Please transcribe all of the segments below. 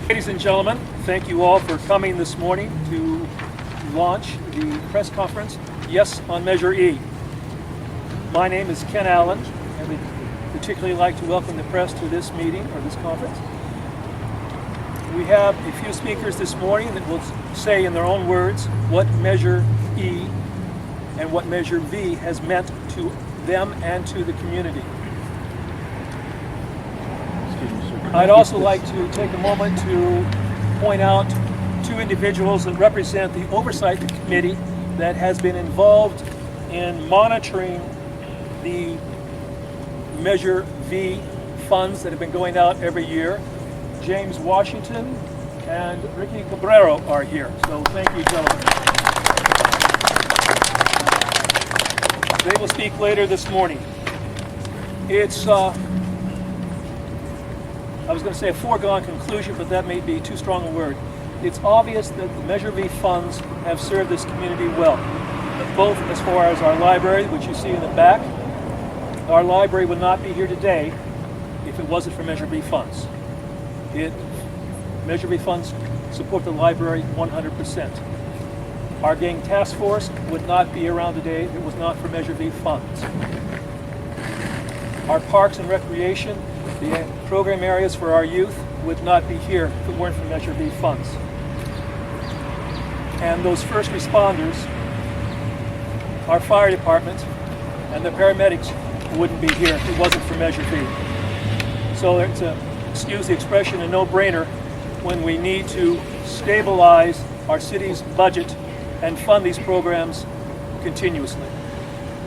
Ladies and gentlemen, thank you all for coming this morning to launch the press conference, Yes on Measure E. My name is Ken Allen, and we'd particularly like to welcome the press to this meeting, or this conference. We have a few speakers this morning that will say in their own words what Measure E and what Measure V has meant to them and to the community. I'd also like to take a moment to point out two individuals that represent the Oversight Committee that has been involved in monitoring the Measure V funds that have been going out every year. James Washington and Ricky Cabrero are here, so thank you, gentlemen. They will speak later this morning. It's I was going to say a foregone conclusion, but that may be too strong a word. It's obvious that the Measure V funds have served this community well, both as far as our library, which you see in the back. Our library would not be here today if it wasn't for Measure V funds. Measure V funds support the library 100%. Our gang task force would not be around today if it was not for Measure V funds. Our parks and recreation, the program areas for our youth, would not be here if it weren't for Measure V funds. And those first responders, our fire department, and the paramedics wouldn't be here if it wasn't for Measure V. So it's excuse the expression, a no-brainer when we need to stabilize our city's budget and fund these programs continuously.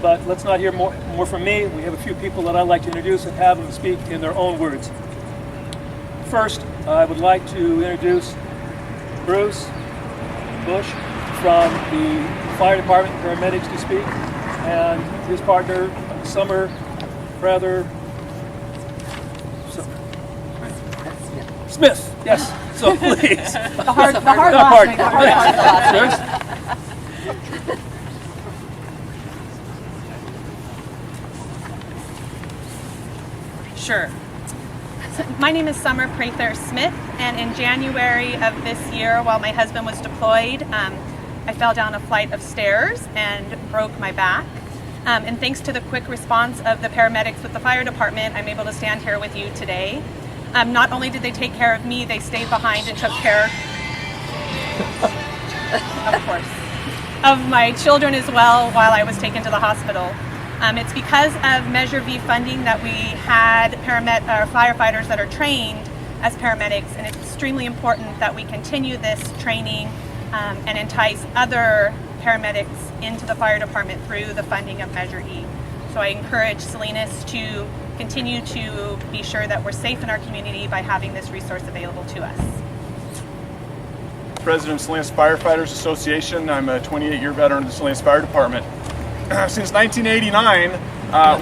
But let's not hear more from me. We have a few people that I'd like to introduce and have them speak in their own words. First, I would like to introduce Bruce Bush from the fire department paramedics to speak, and his partner, Summer Smith. Yes. So please. The hard part. Sure. My name is Summer Prather Smith, and in January of this year, while my husband was deployed, I fell down a flight of stairs and broke my back. And thanks to the quick response of the paramedics with the fire department, I'm able to stand here with you today. Not only did they take care of me, they stayed behind and took care, of course, of my children as well while I was taken to the hospital. It's because of Measure V funding that we had firefighters that are trained as paramedics, and it's extremely important that we continue this training and entice other paramedics into the fire department through the funding of Measure E. So I encourage Salinas to continue to be sure that we're safe in our community by having this resource available to us. President of Salinas Firefighters Association. I'm a 28-year veteran of the Salinas Fire Department. Since 1989,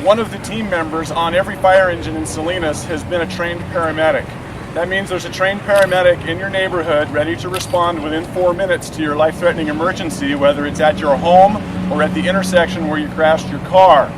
one of the team members on every fire engine in Salinas has been a trained paramedic. That means there's a trained paramedic in your neighborhood ready to respond within 4 minutes to your life-threatening emergency, whether it's at your home or at the intersection where you crashed your car.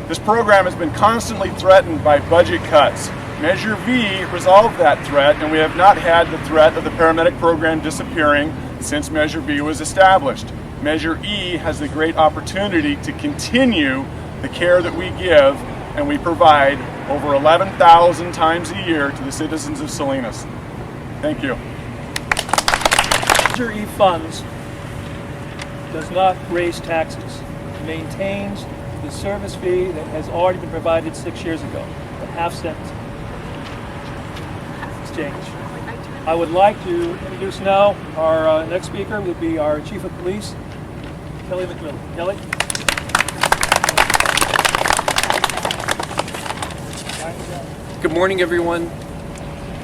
This program has been constantly threatened by budget cuts. Measure V resolved that threat, and we have not had the threat of the paramedic program disappearing since Measure V was established. Measure E has the great opportunity to continue the care that we give and we provide over 11,000 times a year to the citizens of Salinas. Thank you. Measure E funds does not raise taxes. It maintains the service fee that has already been provided 6 years ago, the half-cent exchange. I would like to introduce now our next speaker would be our Chief of Police, Kelly McMillan. Kelly? Good morning, everyone.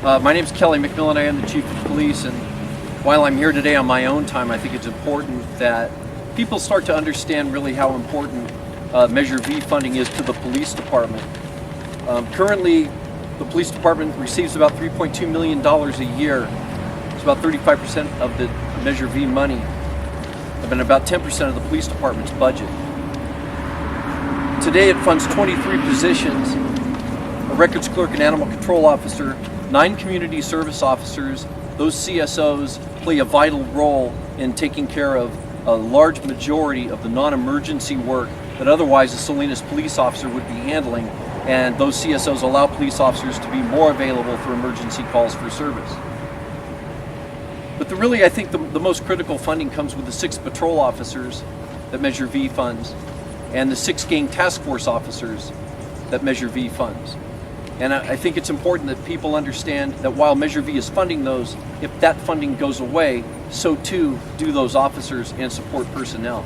My name is Kelly McMillan. I am the Chief of Police, and while I'm here today on my own time, I think it's important that people start to understand really how important Measure V funding is to the police department. Currently, the police department receives about $3.2 million a year. It's about 35% of the Measure V money, and about 10% of the police department's budget. Today it funds 23 positions, a records clerk and animal control officer, 9 community service officers. Those CSOs play a vital role in taking care of a large majority of the non-emergency work that otherwise a Salinas police officer would be handling, and those CSOs allow police officers to be more available for emergency calls for service. But really, I think the most critical funding comes with the 6 patrol officers that Measure V funds and the 6 gang task force officers that Measure V funds. And I think it's important that people understand that while Measure V is funding those, if that funding goes away, so too do those officers and support personnel.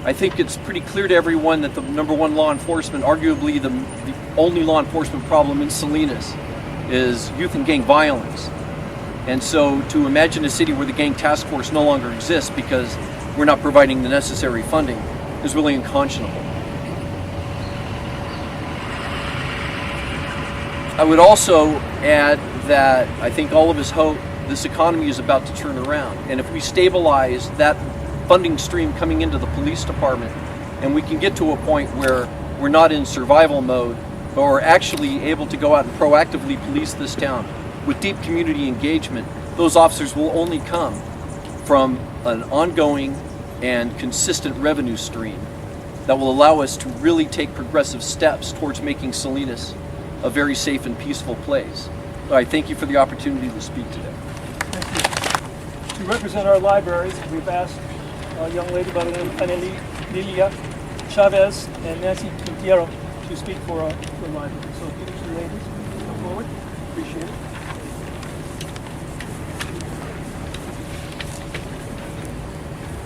I think it's pretty clear to everyone that the number one law enforcement, arguably the only law enforcement problem in Salinas, is youth and gang violence. And so to imagine a city where the gang task force no longer exists because we're not providing the necessary funding is really unconscionable. I would also add that I think all of us hope this economy is about to turn around. And if we stabilize that funding stream coming into the police department, and we can get to a point where we're not in survival mode, but we're actually able to go out and proactively police this town with deep community engagement, those officers will only come from an ongoing and consistent revenue stream that will allow us to really take progressive steps towards making Salinas a very safe and peaceful place. I thank you for the opportunity to speak today. Thank you. To represent our libraries, we've asked a young lady by the name of Lilia Chavez and Nancy Quintero to speak for the library. So if you two ladies come forward, appreciate it.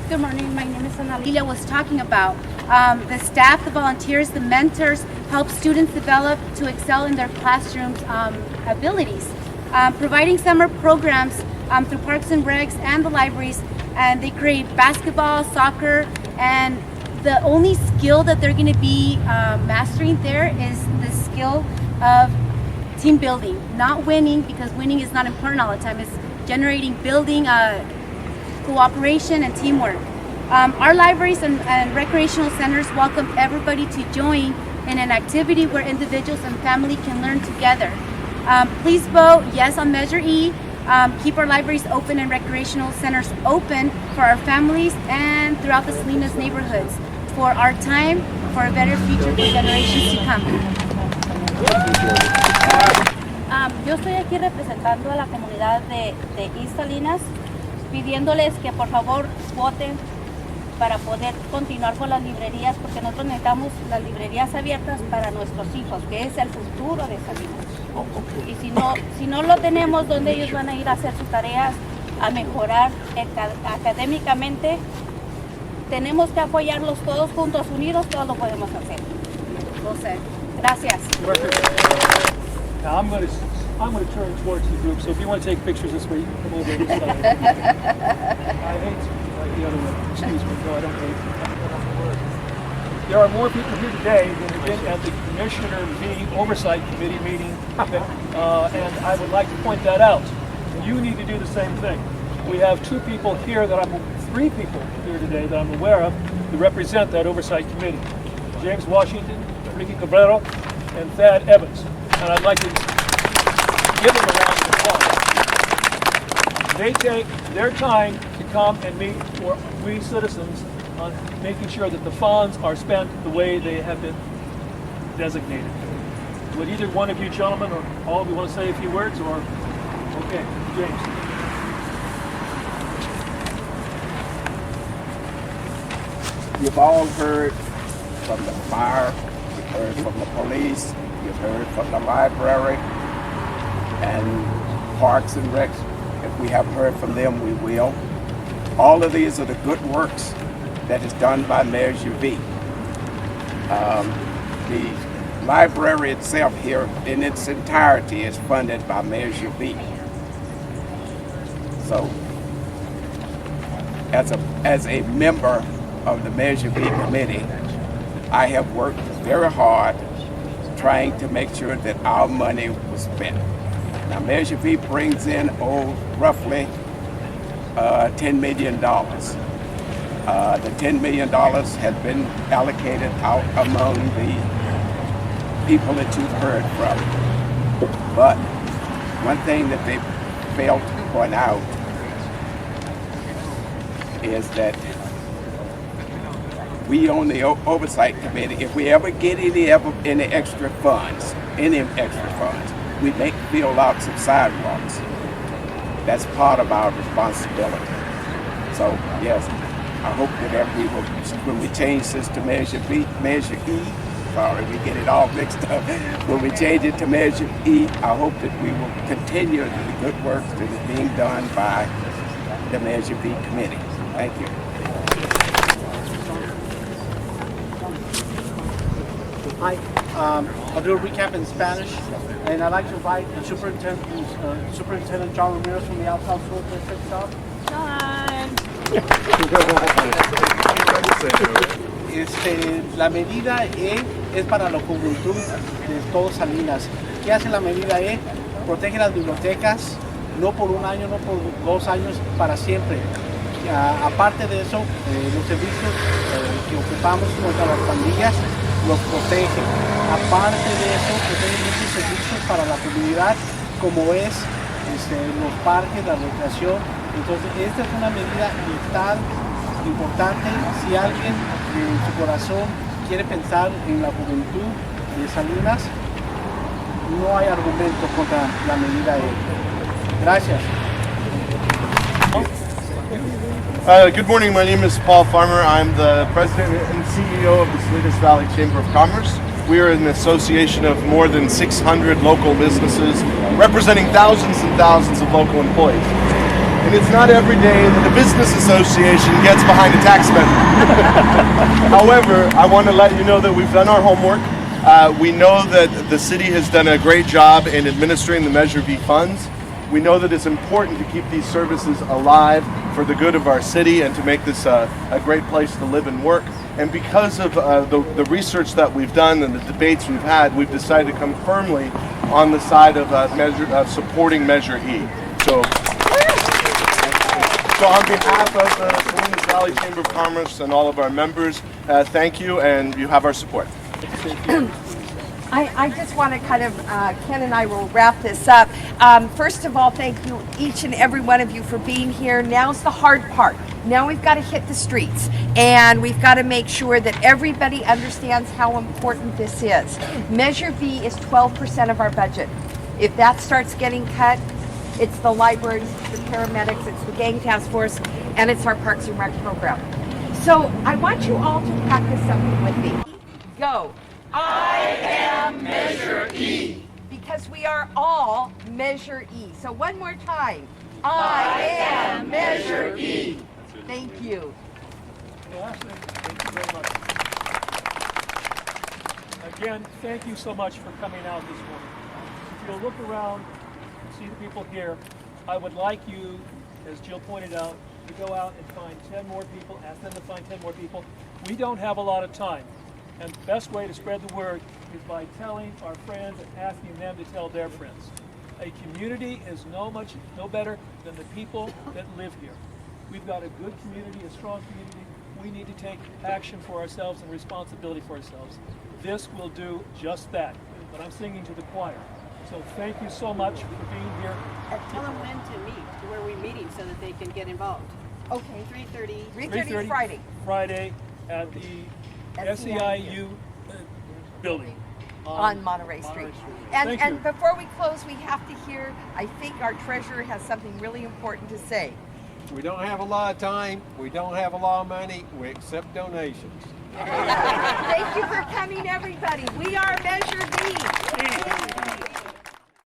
Good morning, my name is Ana Lilia was talking about. The staff, the volunteers, the mentors help students develop to excel in their classrooms abilities. Providing summer programs through Parks and Recs and the libraries, and they create basketball, soccer, and the only skill that they're going to be mastering there is the skill of team building. Not winning, because winning is not important all the time. It's generating, building, cooperation and teamwork. Our libraries and recreational centers welcome everybody to join in an activity where individuals and family can learn together. Please vote yes on Measure E. Keep our libraries open and recreational centers open for our families and throughout the Salinas neighborhoods for our time, for a better future for generations to come. Yo estoy aquí representando a la comunidad de East Salinas, pidiéndoles que por favor voten para poder continuar con las librerías, porque nosotros necesitamos las librerías abiertas para nuestros hijos, que es el futuro de Salinas. Y si no lo tenemos, ¿dónde ellos van a ir a hacer sus tareas, a mejorar académicamente? Tenemos que apoyarlos todos juntos, unidos, todos lo podemos hacer. Entonces, gracias. Now I'm going to turn towards the group, so if you want to take pictures this way, you can come over this side. I hate like the other way. Excuse me. No, I don't hate. There are more people here today than have been at the Commissioner V Oversight Committee meeting, and I would like to point that out. You need to do the same thing. We have three people here today that I'm aware of who represent that Oversight Committee. James Washington, Ricky Cabrero, and Thad Evans. And I'd like to give them a round of applause. They take their time to come and meet for we citizens on making sure that the funds are spent the way they have been designated. Would either one of you gentlemen or all of you want to say a few words, or okay, James. You've all heard from the fire, you've heard from the police, you've heard from the library and Parks and Recs. If we haven't heard from them, we will. All of these are the good works that is done by Measure V. The library itself here in its entirety is funded by Measure V. So, as a member of the Measure V committee, I have worked very hard trying to make sure that our money was spent. Now, Measure V brings in roughly $10 million. The $10 million has been allocated out among the people that you've heard from. But one thing that they failed to point out is that we on the oversight committee, if we ever get any extra funds, we make fill outs of sidewalks. That's part of our responsibility. So yes, I hope that when we change this to Measure E, sorry, we get it all mixed up. When we change it to Measure E, I hope that we will continue the good work that is being done by the Measure B committee. Thank you. Hi, I'll do a recap in Spanish, and I'd like to invite the Superintendent John Ramirez from the Alcohol School District to talk. La medida E es para la juventud de todo Salinas. ¿Qué hace la medida E? Protege las bibliotecas, no por un año, no por 2 años, para siempre. Aparte de eso, los servicios que ocupamos contra las pandillas los protege. Aparte de eso, protege muchos servicios para la comunidad, como es los parques, la recreación. Entonces, esta es una medida vital, importante. Si alguien en su corazón quiere pensar en la juventud de Salinas, no hay argumento contra la medida E. Gracias. Good morning, my name is Paul Farmer. I'm the President and CEO of the Salinas Valley Chamber of Commerce. We are an association of more than 600 local businesses representing thousands and thousands of local employees. And it's not every day that a business association gets behind a tax measure. However, I want to let you know that we've done our homework. We know that the city has done a great job in administering the Measure V funds. We know that it's important to keep these services alive for the good of our city and to make this a great place to live and work. And because of the research that we've done and the debates we've had, we've decided to come firmly on the side of supporting Measure E. So on behalf of the Salinas Valley Chamber of Commerce and all of our members, thank you, and you have our support. I just want to kind of, Ken and I will wrap this up. First of all, thank you, each and every one of you, for being here. Now's the hard part. Now we've got to hit the streets, and we've got to make sure that everybody understands how important this is. Measure V is 12% of our budget. If that starts getting cut, it's the libraries, it's the paramedics, it's the gang task force, and it's our Parks and Rec program. So I want you all to practice something with me. Go. I am Measure E. Because we are all Measure E. So one more time. I am Measure E. Thank you. Thank you very much. Again, thank you so much for coming out this morning. If you'll look around, see the people here, I would like you, as Jill pointed out, to go out and find 10 more people, ask them to find 10 more people. We don't have a lot of time. And the best way to spread the word is by telling our friends and asking them to tell their friends. A community is no better than the people that live here. We've got a good community, a strong community. We need to take action for ourselves and responsibility for ourselves. This will do just that. But I'm singing to the choir. So thank you so much for being here. Tell them when to meet, where we're meeting, so that they can get involved. Okay. 3:30. 3:30 Friday. Friday at the SEIU building on Monterey Street. And before we close, we have to hear, I think our treasurer has something really important to say. We don't have a lot of time, we don't have a lot of money, we accept donations. Thank you for coming, everybody. We are Measure V.